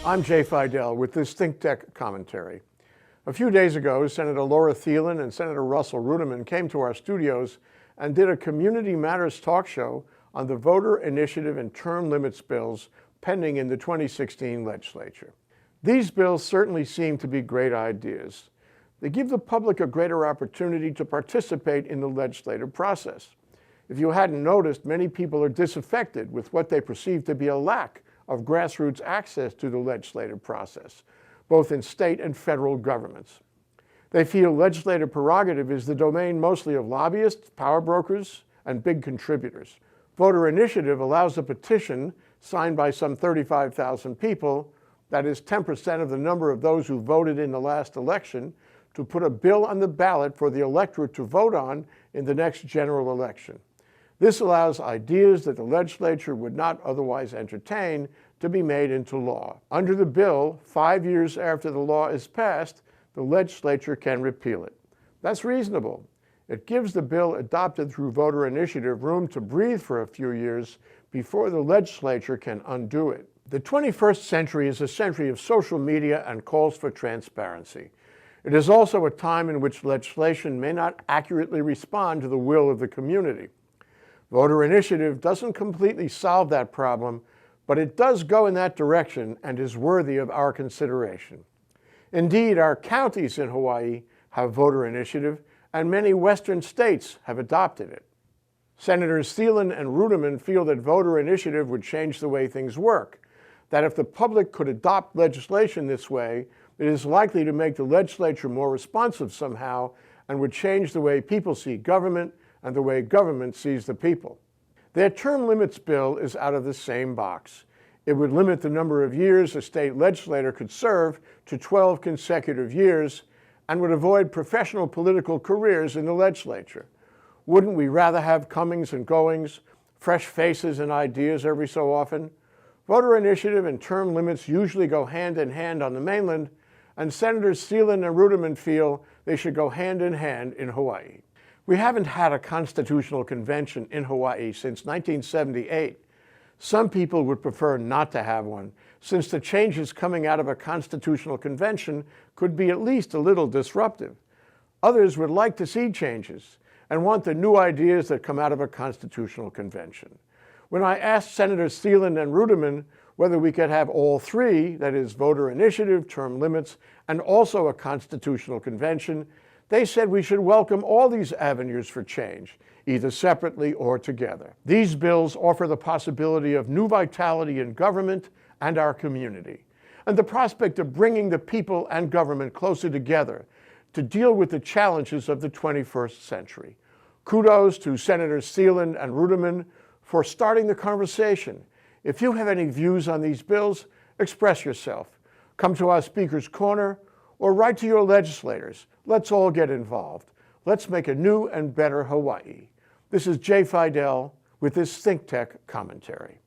I'm Jay Fidel with this Think Tech commentary. A few days ago, Senator Laura Thielen and Senator Russell Ruderman came to our studios and did a Community Matters talk show on the voter initiative and term limits bills pending in the 2016 legislature. These bills certainly seem to be great ideas. They give the public a greater opportunity to participate in the legislative process. If you hadn't noticed, many people are disaffected with what they perceive to be a lack of grassroots access to the legislative process, both in state and federal governments. They feel legislative prerogative is the domain mostly of lobbyists, power brokers, and big contributors. Voter initiative allows a petition signed by some 35,000 people, that is 10% of the number of those who voted in the last election, to put a bill on the ballot for the electorate to vote on in the next general election. This allows ideas that the legislature would not otherwise entertain to be made into law. Under the bill, 5 years after the law is passed, the legislature can repeal it. That's reasonable. It gives the bill adopted through voter initiative room to breathe for a few years before the legislature can undo it. The 21st century is a century of social media and calls for transparency. It is also a time in which legislation may not accurately respond to the will of the community. Voter initiative doesn't completely solve that problem, but it does go in that direction and is worthy of our consideration. Indeed, our counties in Hawaii have voter initiative, and many western states have adopted it. Senators Thielen and Ruderman feel that voter initiative would change the way things work, that if the public could adopt legislation this way, it is likely to make the legislature more responsive somehow and would change the way people see government and the way government sees the people. Their term limits bill is out of the same box. It would limit the number of years a state legislator could serve to 12 consecutive years and would avoid professional political careers in the legislature. Wouldn't we rather have comings and goings, fresh faces and ideas every so often? Voter initiative and term limits usually go hand in hand on the mainland, and Senators Thielen and Ruderman feel they should go hand in hand in Hawaii. We haven't had a constitutional convention in Hawaii since 1978. Some people would prefer not to have one, since the changes coming out of a constitutional convention could be at least a little disruptive. Others would like to see changes and want the new ideas that come out of a constitutional convention. When I asked Senators Thielen and Ruderman whether we could have all three, that is, voter initiative, term limits, and also a constitutional convention, they said we should welcome all these avenues for change, either separately or together. These bills offer the possibility of new vitality in government and our community, and the prospect of bringing the people and government closer together to deal with the challenges of the 21st century. Kudos to Senators Thielen and Ruderman for starting the conversation. If you have any views on these bills, express yourself. Come to our Speaker's Corner or write to your legislators. Let's all get involved. Let's make a new and better Hawaii. This is Jay Fidel with this Think Tech commentary.